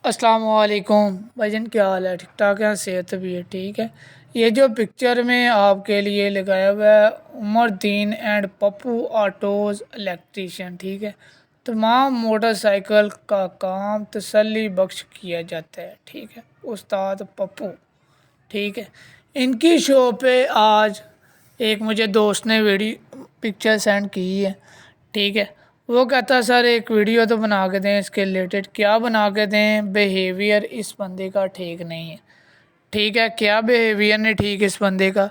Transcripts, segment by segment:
السلام علیکم بھائی جان، کیا حال ہے؟ ٹھیک ٹھاک ہے؟ صحت بھی ہے؟ ٹھیک ہے۔ یہ جو پکچر میں آپ کے لیے لگایا ہوا ہے، عمر الدین اینڈ پپو آٹوز الیکٹریشین، ٹھیک ہے۔ تمام موٹر سائیکل کا کام تسلی بخش کیا جاتا ہے، ٹھیک ہے۔ استاد پپو، ٹھیک ہے۔ ان کی شو پہ آج ایک مجھے دوست نے پکچر سینڈ کی ہے، ٹھیک ہے۔ وہ کہتا سر ایک ویڈیو تو بنا کے دیں اس کے ریلیٹڈ۔ کیا بنا کے دیں؟ بیہیویئر اس بندے کا ٹھیک نہیں ہے، ٹھیک ہے۔ کیا بیہیویئر نہیں ٹھیک اس بندے کا؟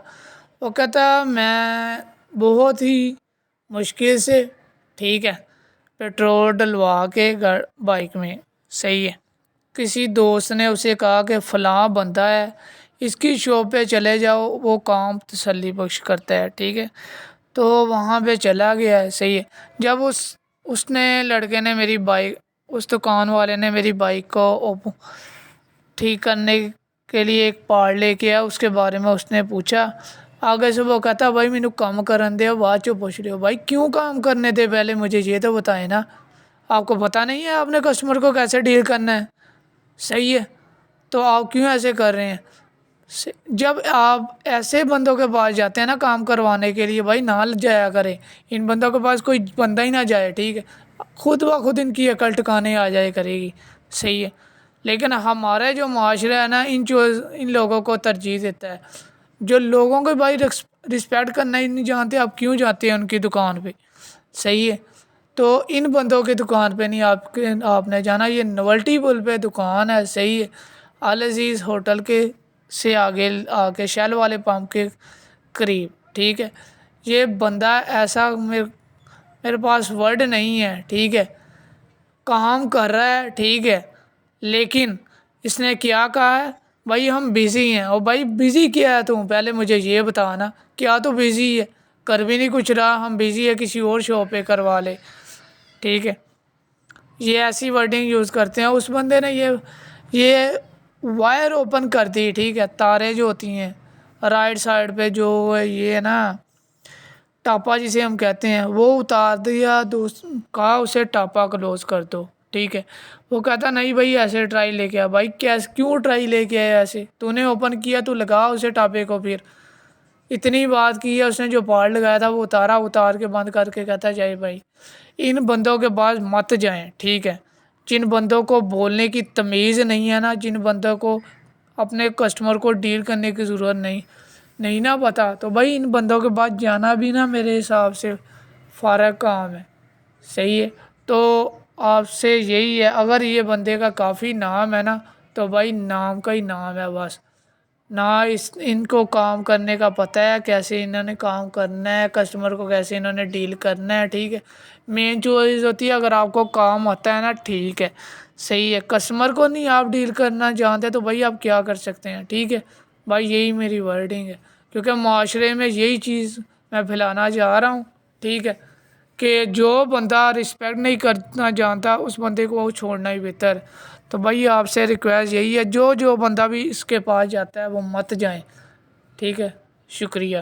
وہ کہتا میں بہت ہی مشکل سے، ٹھیک ہے، پیٹرول ڈلوا کے بائک میں، صحیح ہے، کسی دوست نے اسے کہا کہ فلاں بندہ ہے، اس کی شو پہ چلے جاؤ، وہ کام تسلی بخش کرتا ہے، ٹھیک ہے۔ تو وہاں پہ چلا گیا ہے، صحیح ہے۔ جب اس نے لڑکے نے میری بائک، اس دکان والے نے میری بائک کو ٹھیک کرنے کے لیے ایک پارٹ لے کے آیا، اس کے بارے میں اس نے پوچھا۔ آگے سے وہ کہتا بھائی مینوں کام کرن دے، بعد چو پوچھ رہے ہو بھائی کیوں کام کرنے دے، پہلے مجھے یہ تو بتائیں نا۔ آپ کو پتہ نہیں ہے آپ نے کسٹمر کو کیسے ڈیل کرنا ہے؟ صحیح ہے، تو آپ کیوں ایسے کر رہے ہیں؟ جب آپ ایسے بندوں کے پاس جاتے ہیں نا کام کروانے کے لیے، بھائی نہ جایا کرے، ان بندوں کے پاس کوئی بندہ ہی نہ جائے، ٹھیک ہے۔ خود بخود ان کی عقل ٹکانے آ جائے کرے گی، صحیح ہے۔ لیکن ہمارا جو معاشرہ ہے نا ان لوگوں کو ترجیح دیتا ہے، جو لوگوں کو بھائی رسپیکٹ کرنا ہی نہیں جانتے، آپ کیوں جاتے ہیں ان کی دکان پہ؟ صحیح ہے۔ تو ان بندوں کی دکان پہ نہیں آپ نے جانا، یہ نولٹی پل پہ دکان ہے، صحیح ہے، العزیز ہوٹل کے سے آگے آ کے شیل والے پمپ کے قریب، ٹھیک ہے۔ یہ بندہ ایسا میرے پاس ورڈ نہیں ہے، ٹھیک ہے، کام کر رہا ہے، ٹھیک ہے، لیکن اس نے کیا کہا ہے بھائی ہم بزی ہیں۔ اور بھائی بزی کیا ہے تم؟ پہلے مجھے یہ بتانا، کیا تو بزی ہے؟ کر بھی نہیں کچھ رہا، ہم بزی ہے کسی اور شو پہ کروا لے، ٹھیک ہے۔ یہ ایسی ورڈنگ یوز کرتے ہیں۔ اس بندے نے یہ وائر اوپن کر دی، ٹھیک ہے، تاریں جو ہوتی ہیں رائٹ سائڈ پہ، جو یہ ہے نا ٹاپا جسے ہم کہتے ہیں، وہ اتار دیا، کہا اسے ٹاپا کلوز کر دو، ٹھیک ہے۔ وہ کہتا نہیں بھائی ایسے ٹرائی لے کے آ۔ بھائی کیوں ٹرائی لے کے آیا؟ ایسے تو نے اوپن کیا تو لگا اسے ٹاپے کو، پھر اتنی بات کی ہے اس نے، جو پارٹ لگایا تھا وہ اتار کے بند کر کے کہتا جائے بھائی ان بندوں کے پاس مت جائیں، ٹھیک ہے۔ جن بندوں کو بولنے کی تمیز نہیں ہے نا، جن بندوں کو اپنے کسٹمر کو ڈیل کرنے کی ضرورت نہیں نا پتہ، تو بھائی ان بندوں کے پاس جانا بھی نا میرے حساب سے فارغ کام ہے، صحیح ہے۔ تو آپ سے یہی ہے، اگر یہ بندے کا کافی نام ہے نا تو بھائی نام کا ہی نام ہے بس، نہ ان کو کام کرنے کا پتہ ہے، کیسے انہوں نے کام کرنا ہے، کسٹمر کو کیسے انہوں نے ڈیل کرنا ہے، ٹھیک ہے۔ مین چیز ہوتی ہے اگر آپ کو کام آتا ہے نا، ٹھیک ہے، صحیح ہے، کسٹمر کو نہیں آپ ڈیل کرنا جانتے تو بھائی آپ کیا کر سکتے ہیں، ٹھیک ہے۔ بھائی یہی میری ورڈنگ ہے، کیونکہ معاشرے میں یہی چیز میں پھیلانا چاہ رہا ہوں، ٹھیک ہے، کہ جو بندہ رسپیکٹ نہیں کرنا جانتا اس بندے کو چھوڑنا ہی بہتر ہے۔ تو بھائی آپ سے ریکویسٹ یہی ہے، جو بندہ بھی اس کے پاس جاتا ہے وہ مت جائیں، ٹھیک ہے۔ شکریہ۔